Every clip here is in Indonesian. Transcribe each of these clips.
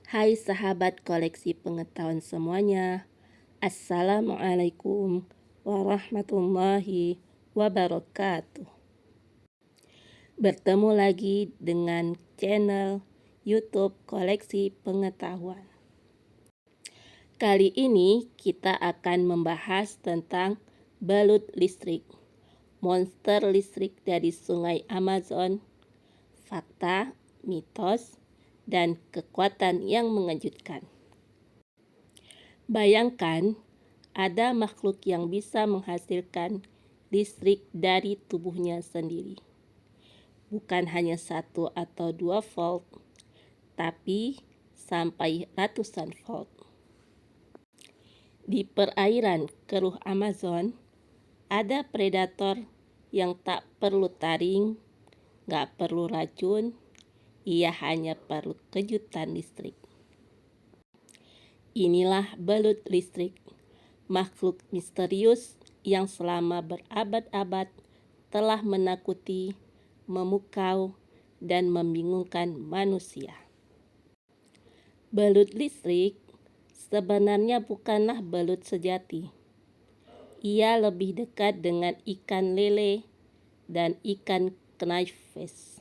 Hai sahabat koleksi pengetahuan semuanya. Assalamualaikum warahmatullahi wabarakatuh. Bertemu lagi dengan channel YouTube Koleksi Pengetahuan. Kali ini kita akan membahas tentang balut listrik, monster listrik dari Sungai Amazon, fakta, mitos, dan kekuatan yang mengejutkan. Bayangkan ada makhluk yang bisa menghasilkan listrik dari tubuhnya sendiri. Bukan hanya 1 atau 2 volt, tapi sampai ratusan volt. Di perairan keruh Amazon, ada predator yang tak perlu taring, gak perlu racun, ia hanya perlu kejutan listrik. Inilah balut listrik, makhluk misterius yang selama berabad-abad telah menakuti, memukau, dan membingungkan manusia. Balut listrik sebenarnya bukanlah balut sejati. Ia lebih dekat dengan ikan lele dan ikan knifefish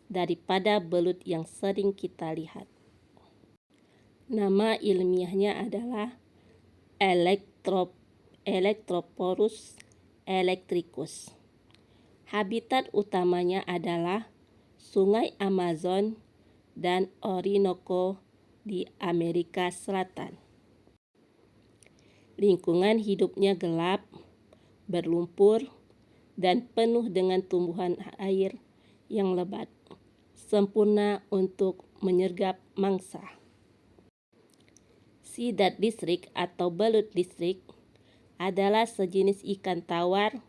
daripada balut yang sering kita lihat. Nama ilmiahnya adalah Electroporus electricus. Habitat utamanya adalah Sungai Amazon dan Orinoco di Amerika Selatan. Lingkungan hidupnya gelap, berlumpur, dan penuh dengan tumbuhan air yang lebat, sempurna untuk menyergap mangsa. Sidat listrik atau balut listrik adalah sejenis ikan tawar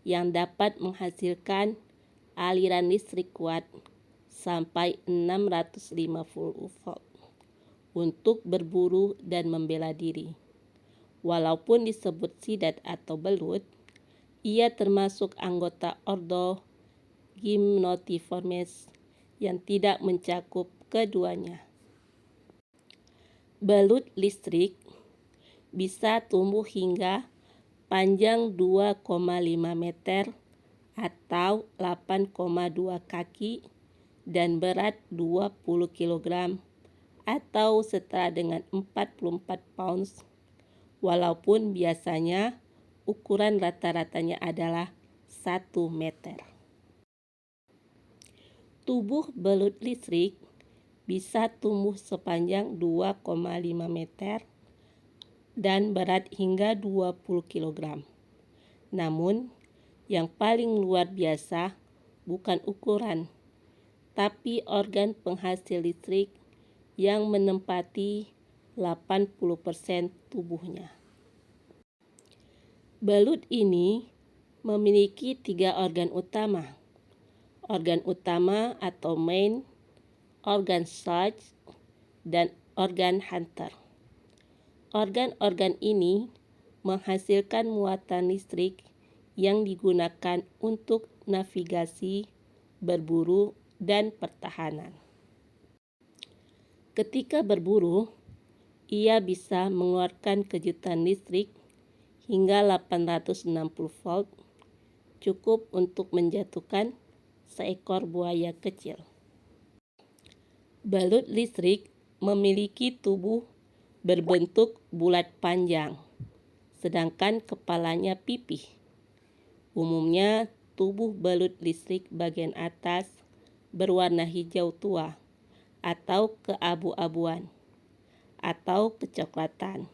yang dapat menghasilkan aliran listrik kuat sampai 650 volt untuk berburu dan membela diri. Walaupun disebut sidat atau belut, ia termasuk anggota ordo Gymnotiformes yang tidak mencakup keduanya. Balut listrik bisa tumbuh hingga panjang 2,5 meter atau 8,2 kaki dan berat 20 kg atau setara dengan 44 pounds, walaupun biasanya ukuran rata-ratanya adalah 1 meter. Tubuh balut listrik bisa tumbuh sepanjang 2,5 meter dan berat hingga 20 kg. Namun, yang paling luar biasa bukan ukuran, tapi organ penghasil listrik yang menempati 80% tubuhnya. Balut ini memiliki 3 organ utama. Organ utama atau main, organ charge, dan organ hunter. Organ-organ ini menghasilkan muatan listrik yang digunakan untuk navigasi, berburu, dan pertahanan. Ketika berburu, ia bisa mengeluarkan kejutan listrik hingga 860 volt, cukup untuk menjatuhkan seekor buaya kecil. Balut listrik memiliki tubuh berbentuk bulat panjang, sedangkan kepalanya pipih. Umumnya, tubuh balut listrik bagian atas berwarna hijau tua atau keabu-abuan atau kecoklatan,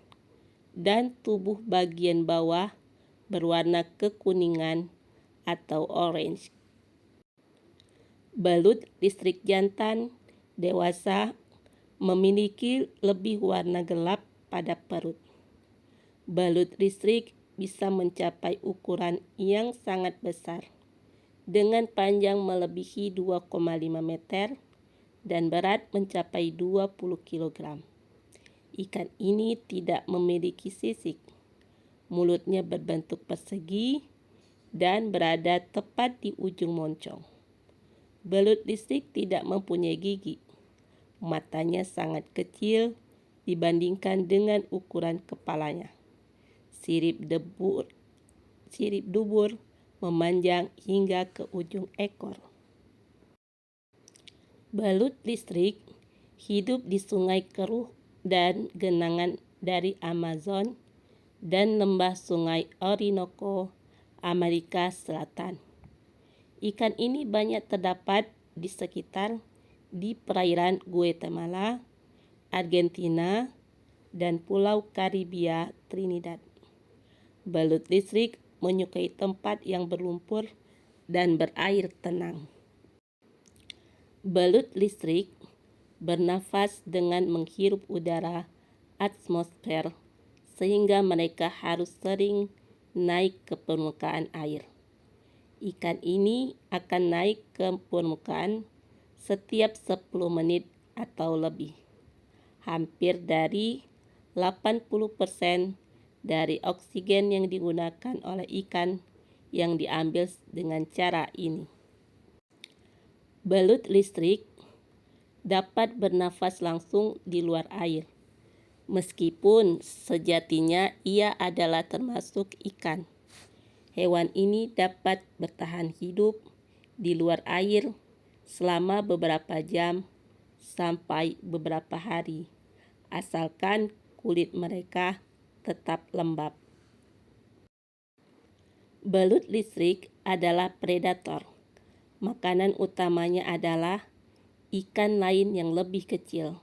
dan tubuh bagian bawah berwarna kekuningan atau orange. Balut listrik jantan dewasa memiliki lebih warna gelap pada perut. Balut listrik bisa mencapai ukuran yang sangat besar, dengan panjang melebihi 2,5 meter dan berat mencapai 20 kg. Ikan ini tidak memiliki sisik, mulutnya berbentuk persegi dan berada tepat di ujung moncong. Balut listrik tidak mempunyai gigi. matanya sangat kecil dibandingkan dengan ukuran kepalanya. Sirip dubur memanjang hingga ke ujung ekor. Balut listrik hidup di sungai keruh dan genangan dari Amazon dan lembah sungai Orinoco, Amerika Selatan. Ikan ini banyak terdapat di sekitar di perairan Guatemala, Argentina, dan Pulau Karibia Trinidad. Balut listrik menyukai tempat yang berlumpur dan berair tenang. Balut listrik bernafas dengan menghirup udara atmosfer sehingga mereka harus sering naik ke permukaan air. Ikan ini akan naik ke permukaan setiap 10 menit atau lebih. Hampir dari 80% dari oksigen yang digunakan oleh ikan yang diambil dengan cara ini. Balut listrik dapat bernafas langsung di luar air, meskipun sejatinya ia adalah termasuk ikan. Hewan ini dapat bertahan hidup di luar air selama beberapa jam sampai beberapa hari, asalkan kulit mereka tetap lembab. Balut listrik adalah predator. Makanan utamanya adalah ikan lain yang lebih kecil,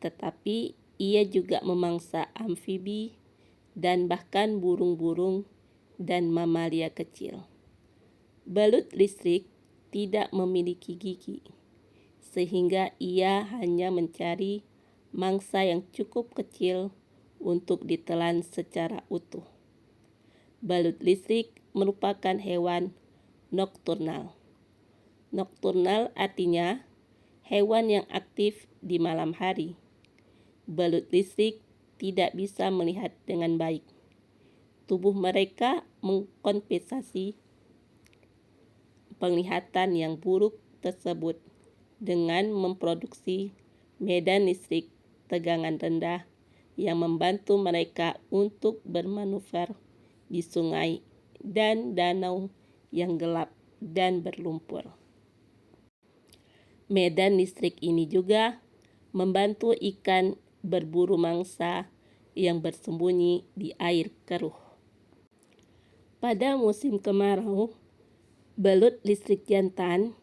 tetapi ia juga memangsa amfibi dan bahkan burung-burung dan mamalia kecil. Balut listrik tidak memiliki gigi, sehingga ia hanya mencari mangsa yang cukup kecil untuk ditelan secara utuh. Balut listrik merupakan hewan nokturnal. Nokturnal artinya hewan yang aktif di malam hari. Balut listrik tidak bisa melihat dengan baik. Tubuh mereka mengkompensasi penglihatan yang buruk tersebut dengan memproduksi medan listrik tegangan rendah yang membantu mereka untuk bermanuver di sungai dan danau yang gelap dan berlumpur. Medan listrik ini juga membantu ikan berburu mangsa yang bersembunyi di air keruh. Pada musim kemarau, balut listrik jantan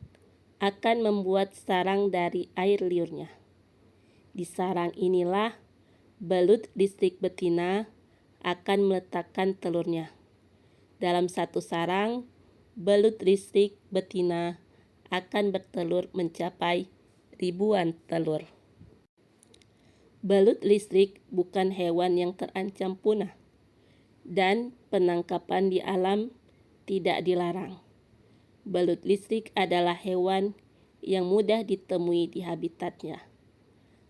akan membuat sarang dari air liurnya. Di sarang inilah balut listrik betina akan meletakkan telurnya. Dalam satu sarang, balut listrik betina akan bertelur mencapai ribuan telur. Balut listrik bukan hewan yang terancam punah, dan penangkapan di alam tidak dilarang. Balut listrik adalah hewan yang mudah ditemui di habitatnya.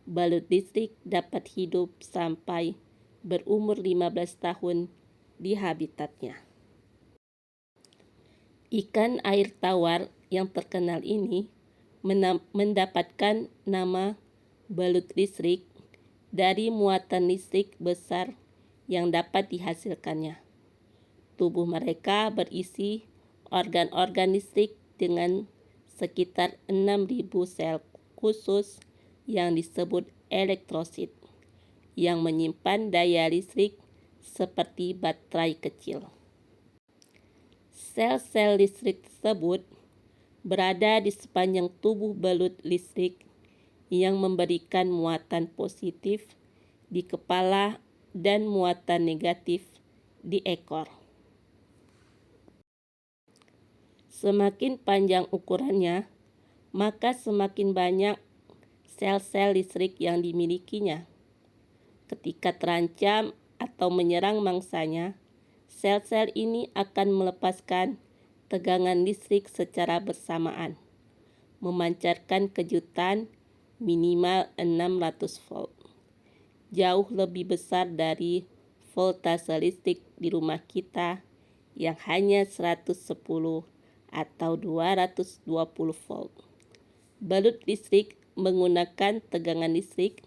Balut listrik dapat hidup sampai berumur 15 tahun di habitatnya. Ikan air tawar yang terkenal ini mendapatkan nama balut listrik dari muatan listrik besar yang dapat dihasilkannya. Tubuh mereka berisi organ-organ listrik dengan sekitar 6.000 sel khusus yang disebut elektrosit, yang menyimpan daya listrik seperti baterai kecil. Sel-sel listrik tersebut berada di sepanjang tubuh balut listrik yang memberikan muatan positif di kepala dan muatan negatif di ekor. Semakin panjang ukurannya, maka semakin banyak sel-sel listrik yang dimilikinya. Ketika terancam atau menyerang mangsanya, sel-sel ini akan melepaskan tegangan listrik secara bersamaan, memancarkan kejutan minimal 600 volt, jauh lebih besar dari voltase listrik di rumah kita yang hanya 110 atau 220 volt. Balut listrik menggunakan tegangan listrik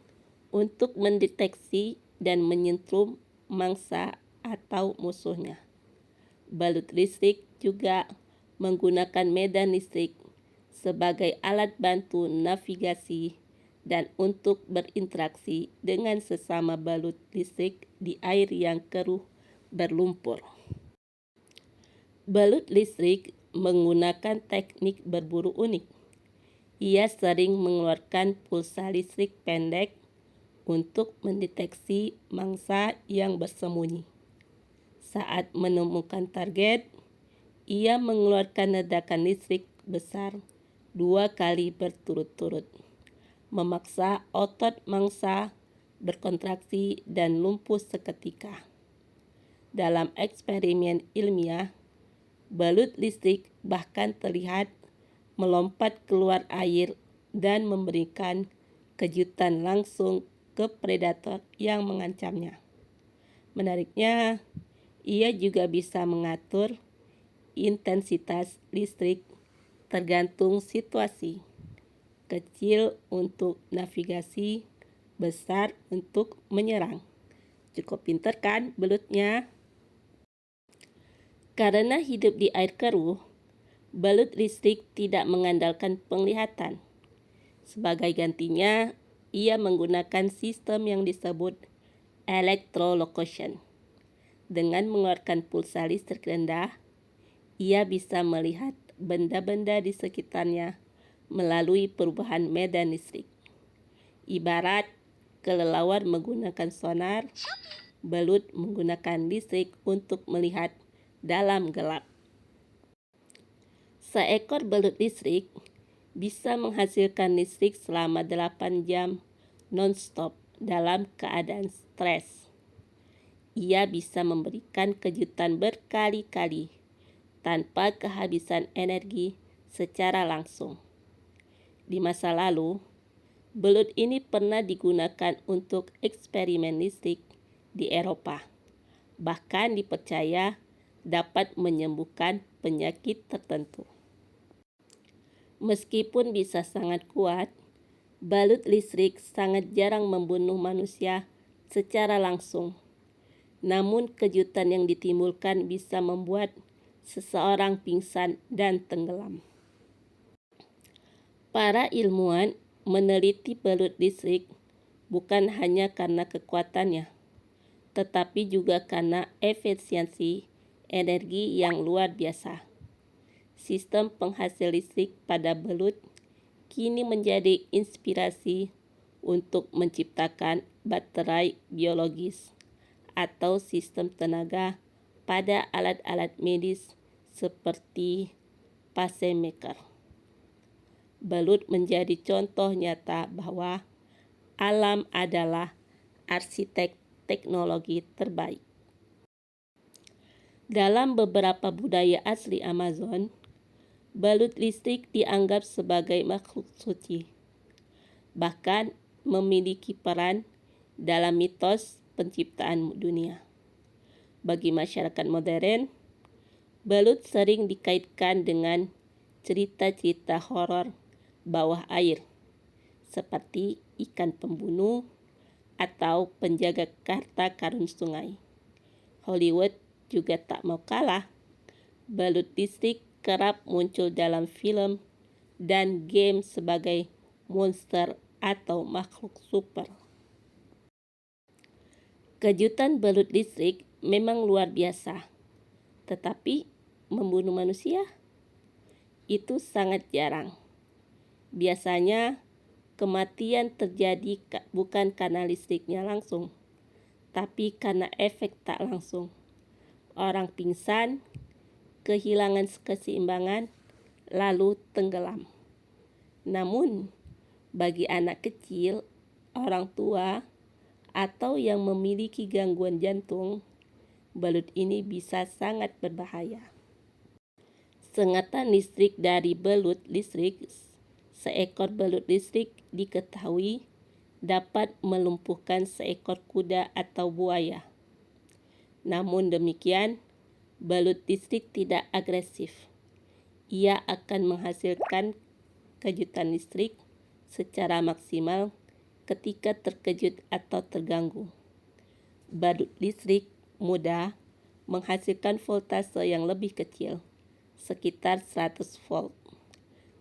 untuk mendeteksi dan menyetrum mangsa atau musuhnya. Balut listrik juga menggunakan medan listrik sebagai alat bantu navigasi dan untuk berinteraksi dengan sesama balut listrik di air yang keruh berlumpur. Balut listrik menggunakan teknik berburu unik. Ia sering mengeluarkan pulsa listrik pendek untuk mendeteksi mangsa yang bersembunyi. Saat menemukan target, ia mengeluarkan ledakan listrik besar 2 kali berturut-turut, memaksa otot mangsa berkontraksi dan lumpuh seketika. Dalam eksperimen ilmiah, balut listrik bahkan terlihat melompat keluar air dan memberikan kejutan langsung ke predator yang mengancamnya. Menariknya, ia juga bisa mengatur intensitas listrik tergantung situasi. Kecil untuk navigasi, besar untuk menyerang. Cukup pintar kan belutnya? Karena hidup di air keruh, balut listrik tidak mengandalkan penglihatan. Sebagai gantinya, ia menggunakan sistem yang disebut electrolocation. Dengan mengeluarkan pulsa listrik rendah, ia bisa melihat benda-benda di sekitarnya melalui perubahan medan listrik. Ibarat kelelawar menggunakan sonar, balut menggunakan listrik untuk melihat dalam gelap. Seekor balut listrik bisa menghasilkan listrik selama 8 jam non-stop dalam keadaan stres. Ia bisa memberikan kejutan berkali-kali tanpa kehabisan energi secara langsung. Di masa lalu, balut ini pernah digunakan untuk eksperimen listrik di Eropa. Bahkan dipercaya dapat menyembuhkan penyakit tertentu. Meskipun bisa sangat kuat, balut listrik sangat jarang membunuh manusia secara langsung. Namun kejutan yang ditimbulkan bisa membuat seseorang pingsan dan tenggelam. Para ilmuwan meneliti balut listrik bukan hanya karena kekuatannya, tetapi juga karena efisiensi energi yang luar biasa. Sistem penghasil listrik pada balut kini menjadi inspirasi untuk menciptakan baterai biologis atau sistem tenaga pada alat-alat medis seperti pacemaker. Balut menjadi contoh nyata bahwa alam adalah arsitek teknologi terbaik. Dalam beberapa budaya asli Amazon, balut listrik dianggap sebagai makhluk suci. Bahkan memiliki peran dalam mitos penciptaan dunia. Bagi masyarakat modern, balut sering dikaitkan dengan cerita-cerita horor bawah air, seperti ikan pembunuh atau penjaga harta karun sungai. Hollywood juga tak mau kalah. Balut listrik kerap muncul dalam film dan game sebagai monster atau makhluk super. Kejutan balut listrik memang luar biasa, tetapi membunuh manusia itu sangat jarang. Biasanya kematian terjadi bukan karena listriknya langsung, tapi karena efek tak langsung. Orang pingsan, kehilangan keseimbangan, lalu tenggelam. Namun, bagi anak kecil, orang tua, atau yang memiliki gangguan jantung, balut ini bisa sangat berbahaya. Sengatan listrik dari balut listrik. Seekor balut listrik diketahui dapat melumpuhkan seekor kuda atau buaya. Namun demikian, balut listrik tidak agresif. Ia akan menghasilkan kejutan listrik secara maksimal ketika terkejut atau terganggu. Balut listrik mudah menghasilkan voltase yang lebih kecil, sekitar 100 volt.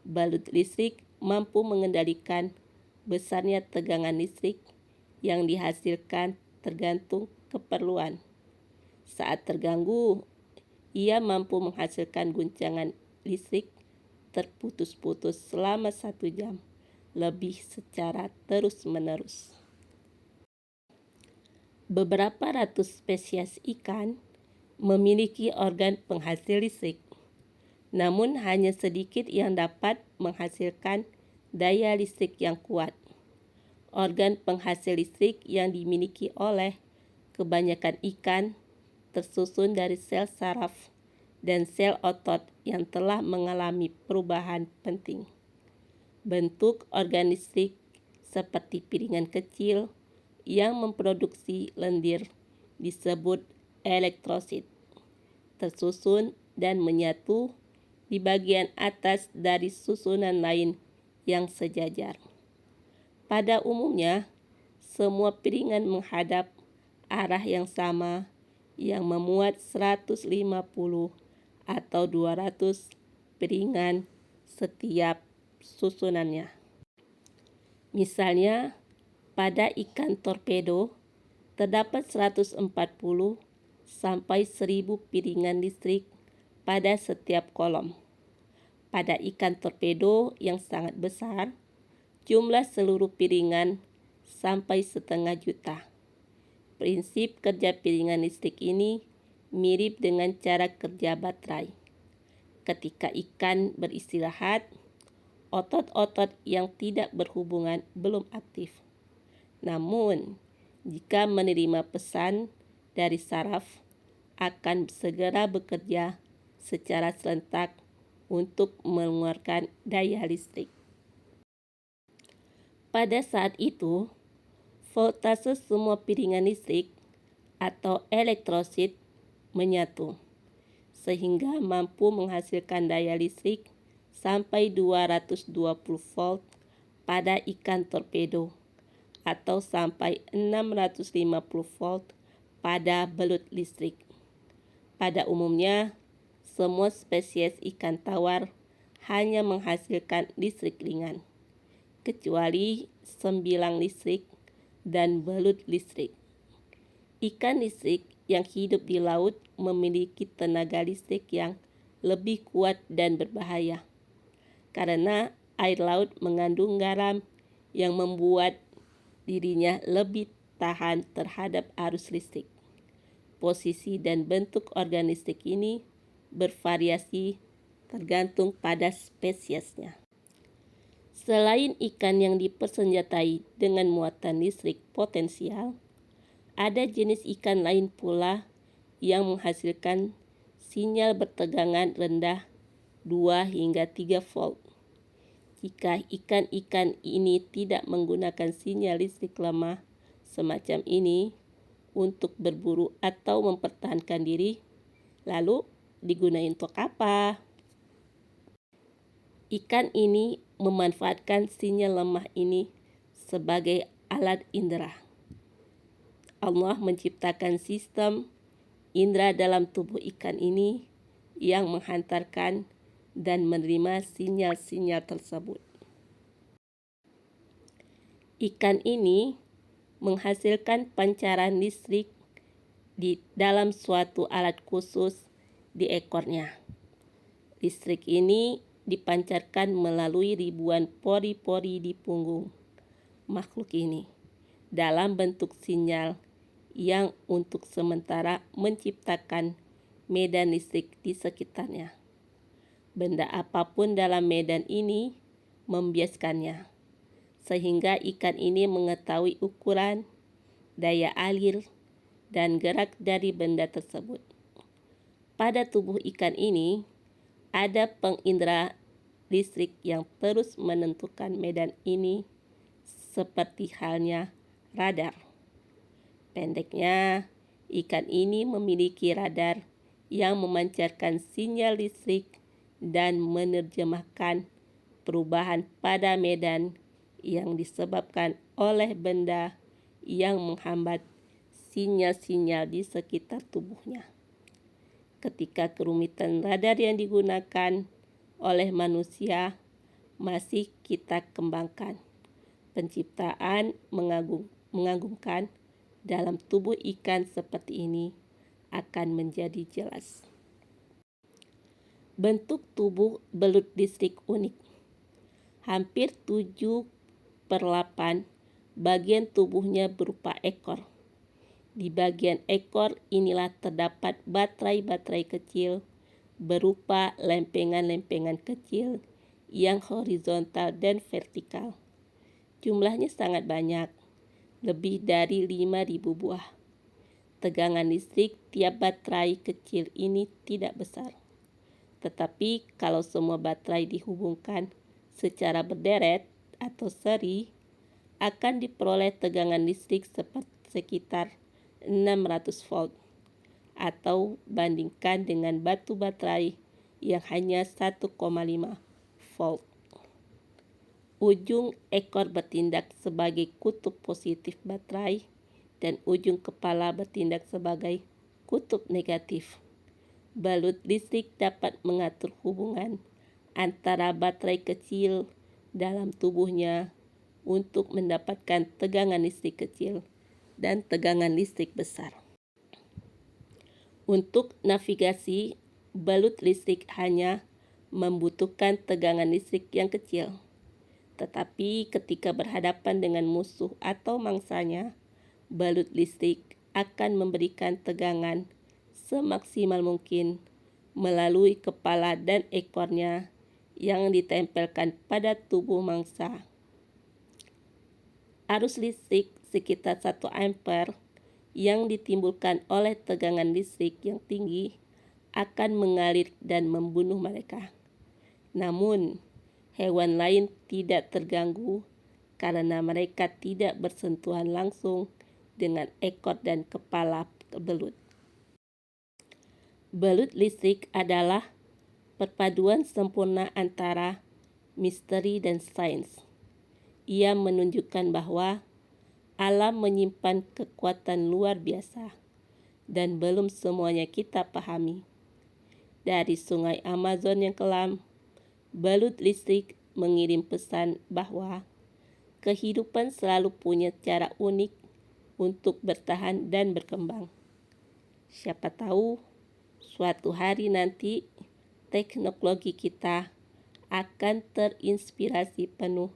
Balut listrik mampu mengendalikan besarnya tegangan listrik yang dihasilkan tergantung keperluan. Saat terganggu, ia mampu menghasilkan guncangan listrik terputus-putus selama 1 jam lebih secara terus-menerus. Beberapa ratus spesies ikan memiliki organ penghasil listrik, namun hanya sedikit yang dapat menghasilkan daya listrik yang kuat. Organ penghasil listrik yang dimiliki oleh kebanyakan ikan tersusun dari sel saraf dan sel otot yang telah mengalami perubahan penting. Bentuk organ listrik seperti piringan kecil yang memproduksi lendir disebut elektrosit, tersusun dan menyatu di bagian atas dari susunan lain yang sejajar. Pada umumnya, semua piringan menghadap arah yang sama yang memuat 150 atau 200 piringan setiap susunannya. Misalnya, pada ikan torpedo terdapat 140 sampai 1000 piringan listrik pada setiap kolom. Pada ikan torpedo yang sangat besar, jumlah seluruh piringan sampai 1,5 juta. Prinsip kerja piringan listrik ini mirip dengan cara kerja baterai. Ketika ikan beristirahat, otot-otot yang tidak berhubungan belum aktif. Namun, jika menerima pesan dari saraf, akan segera bekerja secara serentak untuk mengeluarkan daya listrik. Pada saat itu, voltase semua piringan listrik atau elektrosit menyatu, sehingga mampu menghasilkan daya listrik sampai 220 volt pada ikan torpedo atau sampai 650 volt pada belut listrik. Pada umumnya, semua spesies ikan tawar hanya menghasilkan listrik ringan, kecuali sembilang listrik dan belut listrik. Ikan listrik yang hidup di laut memiliki tenaga listrik yang lebih kuat dan berbahaya, karena air laut mengandung garam yang membuat dirinya lebih tahan terhadap arus listrik. Posisi dan bentuk organ listrik ini bervariasi tergantung pada spesiesnya. Selain ikan yang dipersenjatai dengan muatan listrik potensial, ada jenis ikan lain pula yang menghasilkan sinyal bertegangan rendah 2 hingga 3 volt. Jika ikan-ikan ini tidak menggunakan sinyal listrik lemah semacam ini untuk berburu atau mempertahankan diri, lalu digunakan untuk apa? Ikan ini memanfaatkan sinyal lemah ini sebagai alat indera. Allah menciptakan sistem indera dalam tubuh ikan ini yang menghantarkan dan menerima sinyal-sinyal tersebut. Ikan ini menghasilkan pancaran listrik di dalam suatu alat khusus di ekornya. Listrik ini dipancarkan melalui ribuan pori-pori di punggung makhluk ini dalam bentuk sinyal yang untuk sementara menciptakan medan listrik di sekitarnya. Benda apapun dalam medan ini membiaskannya, sehingga ikan ini mengetahui ukuran, daya alir, dan gerak dari benda tersebut. Pada tubuh ikan ini, ada pengindera listrik yang terus menentukan medan ini seperti halnya radar. Pendeknya, ikan ini memiliki radar yang memancarkan sinyal listrik dan menerjemahkan perubahan pada medan yang disebabkan oleh benda yang menghambat sinyal-sinyal di sekitar tubuhnya. Ketika kerumitan radar yang digunakan oleh manusia masih kita kembangkan, penciptaan mengagumkan dalam tubuh ikan seperti ini akan menjadi jelas. Bentuk tubuh belut listrik unik. Hampir 7/8 bagian tubuhnya berupa ekor. Di bagian ekor inilah terdapat baterai-baterai kecil berupa lempengan-lempengan kecil yang horizontal dan vertikal. Jumlahnya sangat banyak, lebih dari 5.000 buah. Tegangan listrik tiap baterai kecil ini tidak besar. Tetapi kalau semua baterai dihubungkan secara berderet atau seri, akan diperoleh tegangan listrik sekitar 600 volt, atau bandingkan dengan batu baterai yang hanya 1,5 volt. Ujung ekor bertindak sebagai kutub positif baterai dan ujung kepala bertindak sebagai kutub negatif. Balut listrik dapat mengatur hubungan antara baterai kecil dalam tubuhnya untuk mendapatkan tegangan listrik kecil dan tegangan listrik besar. Untuk navigasi, balut listrik hanya membutuhkan tegangan listrik yang kecil. Tetapi ketika berhadapan dengan musuh atau mangsanya, balut listrik akan memberikan tegangan semaksimal mungkin melalui kepala dan ekornya yang ditempelkan pada tubuh mangsa. Arus listrik sekitar 1 ampere yang ditimbulkan oleh tegangan listrik yang tinggi akan mengalir dan membunuh mereka. Namun, hewan lain tidak terganggu karena mereka tidak bersentuhan langsung dengan ekor dan kepala belut. Balut listrik adalah perpaduan sempurna antara misteri dan sains. Ia menunjukkan bahwa alam menyimpan kekuatan luar biasa dan belum semuanya kita pahami. Dari sungai Amazon yang kelam, balut listrik mengirim pesan bahwa kehidupan selalu punya cara unik untuk bertahan dan berkembang. Siapa tahu suatu hari nanti teknologi kita akan terinspirasi penuh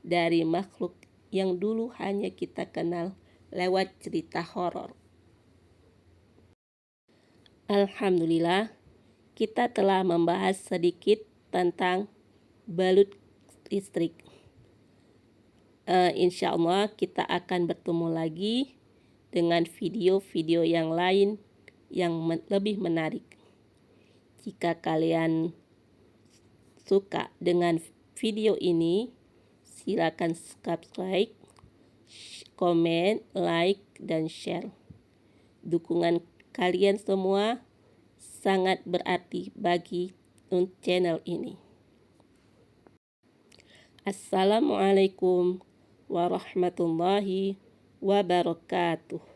dari makhluk yang dulu hanya kita kenal lewat cerita horor. Alhamdulillah, kita telah membahas sedikit tentang balut listrik. Insya Allah kita akan bertemu lagi dengan video-video yang lain yang lebih menarik. Jika kalian suka dengan video ini, silakan subscribe, komen, like, dan share. Dukungan kalian semua sangat berarti bagi channel ini. Assalamualaikum warahmatullahi wabarakatuh.